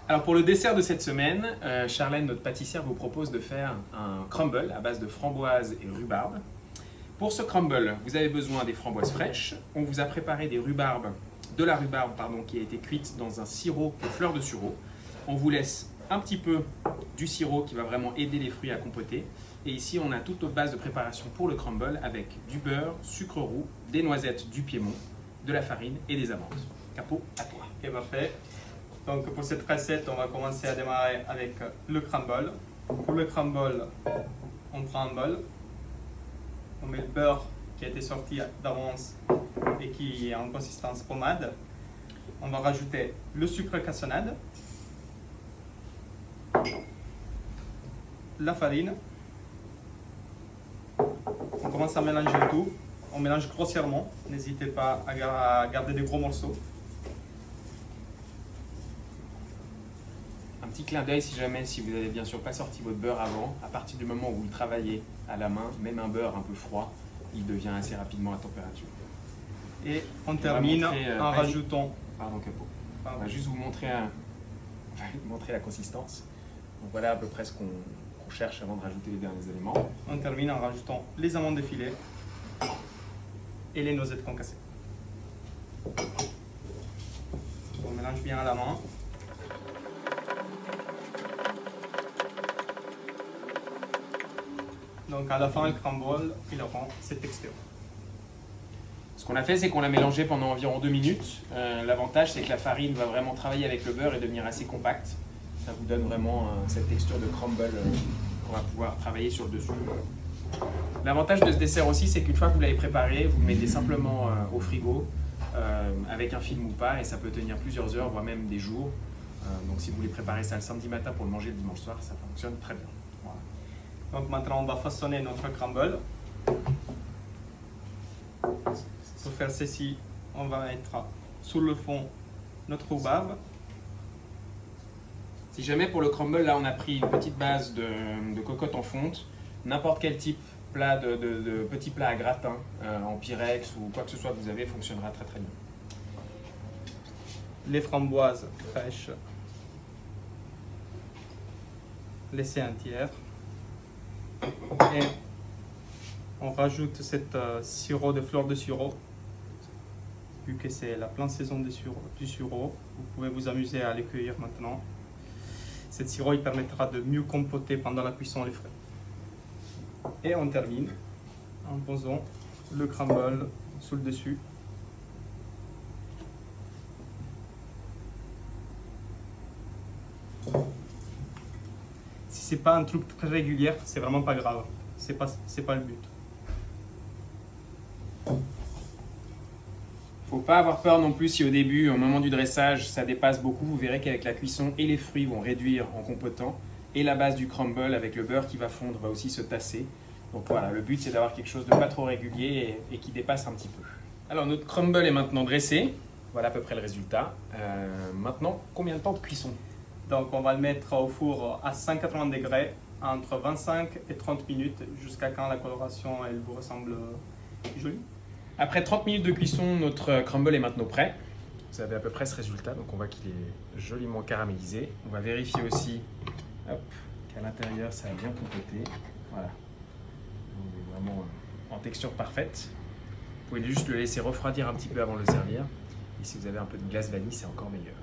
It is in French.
Alors pour le dessert de cette semaine, Charlène, notre pâtissière, vous propose de faire un crumble à base de framboises et rhubarbe. Pour ce crumble, vous avez besoin des framboises fraîches. On vous a préparé de la rhubarbe qui a été cuite dans un sirop de fleurs de sureau. On vous laisse un petit peu du sirop qui va vraiment aider les fruits à compoter. Et ici, on a toute notre base de préparation pour le crumble avec du beurre, sucre roux, des noisettes du Piémont, de la farine et des amandes. Capo, à toi. Ok, parfait. Donc pour cette recette, on va commencer à démarrer avec le crumble. Pour le crumble, on prend un bol, on met le beurre qui a été sorti d'avance et qui est en consistance pommade. On va rajouter le sucre cassonade, la farine. On commence à mélanger le tout. On mélange grossièrement, n'hésitez pas à garder des gros morceaux. Un petit clin d'œil si vous n'avez bien sûr pas sorti votre beurre avant, à partir du moment où vous le travaillez à la main, même un beurre un peu froid, il devient assez rapidement à température. Et on termine en rajoutant... Pardon Capo. On va juste vous montrer, la consistance. Donc voilà à peu près ce qu'on cherche avant de rajouter les derniers éléments. On termine en rajoutant les amandes effilées et les noisettes concassées. On mélange bien à la main. Donc à la fin, le crumble, il aura cette texture. Ce qu'on a fait, c'est qu'on l'a mélangé pendant environ 2 minutes. L'avantage, c'est que la farine va vraiment travailler avec le beurre et devenir assez compacte. Ça vous donne vraiment cette texture de crumble qu'on va pouvoir travailler sur le dessus. L'avantage de ce dessert aussi, c'est qu'une fois que vous l'avez préparé, vous le mettez simplement au frigo avec un film ou pas, et ça peut tenir plusieurs heures, voire même des jours. Donc si vous voulez préparer ça le samedi matin pour le manger le dimanche soir, ça fonctionne très bien. Voilà. Donc maintenant, on va façonner notre crumble. Pour faire ceci, on va mettre sur le fond notre rhubarbe. Si jamais pour le crumble, là on a pris une petite base de cocotte en fonte, n'importe quel type de petit plat à gratin en pyrex ou quoi que ce soit que vous avez fonctionnera très très bien. Les framboises fraîches laissées un tiers. Et on rajoute cette sirop de fleurs de sureau. Vu que c'est la pleine saison du sureau, vous pouvez vous amuser à les cueillir maintenant. Cette sirop il permettra de mieux compoter pendant la cuisson les fruits. Et on termine en posant le crumble sous le dessus. Si c'est pas un truc très régulier, c'est vraiment pas grave. C'est pas le but. Faut pas avoir peur non plus si au début, au moment du dressage, ça dépasse beaucoup. Vous verrez qu'avec la cuisson et les fruits vont réduire en compotant. Et la base du crumble avec le beurre qui va fondre va aussi se tasser. Donc voilà, le but c'est d'avoir quelque chose de pas trop régulier et qui dépasse un petit peu. Alors notre crumble est maintenant dressé. Voilà à peu près le résultat. Maintenant, combien de temps de cuisson? Donc on va le mettre au four à 180 degrés entre 25 et 30 minutes jusqu'à quand la coloration elle vous ressemble jolie. Après 30 minutes de cuisson, notre crumble est maintenant prêt. Vous avez à peu près ce résultat, donc on voit qu'il est joliment caramélisé. On va vérifier aussi qu'à l'intérieur ça a bien compoté. Voilà. On est vraiment en texture parfaite. Vous pouvez juste le laisser refroidir un petit peu avant de le servir. Et si vous avez un peu de glace vanille, c'est encore meilleur.